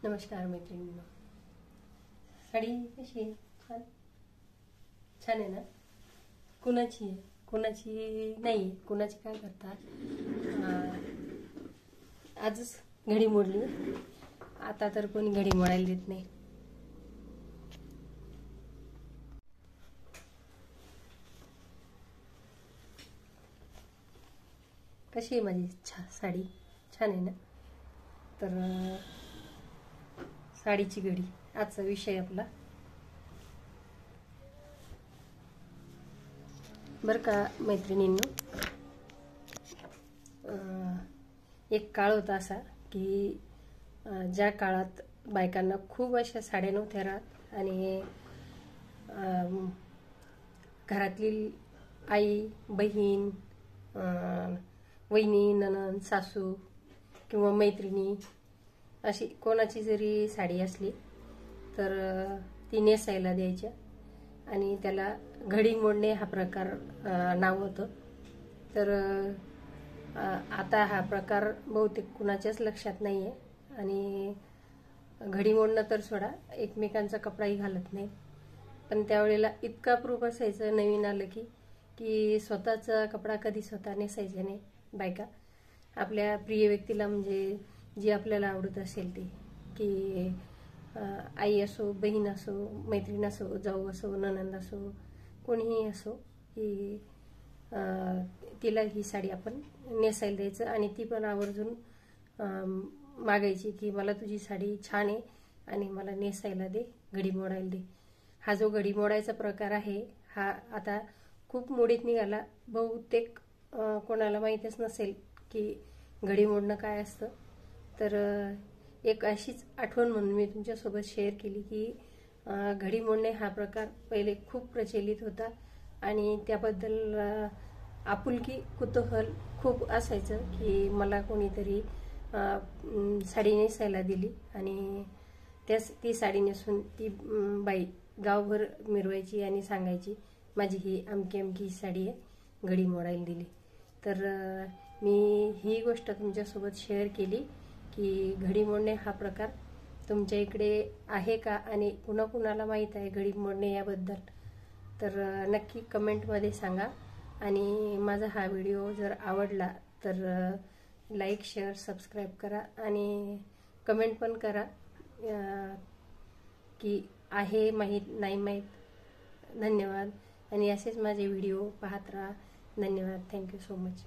नमस्कार मैत्रिणींनो, साडी कशी आहे? छान छान आहे ना? कुणाची आहे कुणाची नाही, कुणाची काय करतात? आजच घडी मोडली, आता तर कोणी घडी मोडायला देत नाही. कशी आहे माझी साडी? छान आहे ना? तर साडीची घडी आजचा विषय आपला. बरं का मैत्रिणींनो, एक काळ होता असा की ज्या काळात बायकांना खूप अशा साड्या नव्हत्या राहत आणि घरातली आई, बहीण, वहिनी, नणंद, सासू किंवा मैत्रिणी अशी कोणाची जरी साडी असली तर ती नेसायला द्यायच्या आणि त्याला घडी मोडणे हा प्रकार नाव होतं. तर आता हा प्रकार बहुतेक कुणाच्याच लक्षात नाही आहे आणि घडी मोडणं तर सोडा, एकमेकांचा कपडाही घालत नाही. पण त्यावेळेला इतका प्रूफ असायचं नवीन आलं की स्वतःचा कपडा कधी स्वतः नेसायचे नाही बायका. आपल्या प्रिय व्यक्तीला म्हणजे जी आपल्याला आवडत असेल ती, की आई असो, बहीण असो, मैत्रीण असो, जाऊ असो, नणंद असो, कोणीही असो, की तिला ही साडी आपण नेसायला द्यायचं आणि ती पण आवर्जून मागायची की मला तुझी साडी छान आहे आणि मला नेसायला दे, घडी मोडायला दे. हा जो घडी मोडायचा प्रकार आहे हा आता खूप मोडीत निघाला. बहुतेक कोणाला माहीतच नसेल की घडी मोडणं काय असतं. तर एक अशीच आठवण म्हणून मी तुमच्यासोबत शेअर केली की घडी मोडणे हा प्रकार पहिले खूप प्रचलित होता आणि त्याबद्दल आपुलकी, कुतूहल खूप असायचं की मला कोणीतरी साडी नेसायला दिली आणि ती साडी नेसून ती बाई गावभर मिरवायची आणि सांगायची माझी ही अमकी अमकी साडी आहे, घडी मोडायला दिली. तर मी ही गोष्ट तुमच्यासोबत शेअर केली की घडी मोडणे हा प्रकार तुमच्या इकडे आहे का आणि कुणाकुणाला माहीत आहे घडी मोडणे याबद्दल, तर नक्की कमेंटमध्ये सांगा. आणि माझा हा व्हिडिओ जर आवडला तर लाईक, शेअर, सबस्क्राईब करा आणि कमेंट पण करा की आहे माहीत नाही माहीत. धन्यवाद आणि असेच माझे व्हिडिओ पाहत राहा. धन्यवाद. Thank you so much.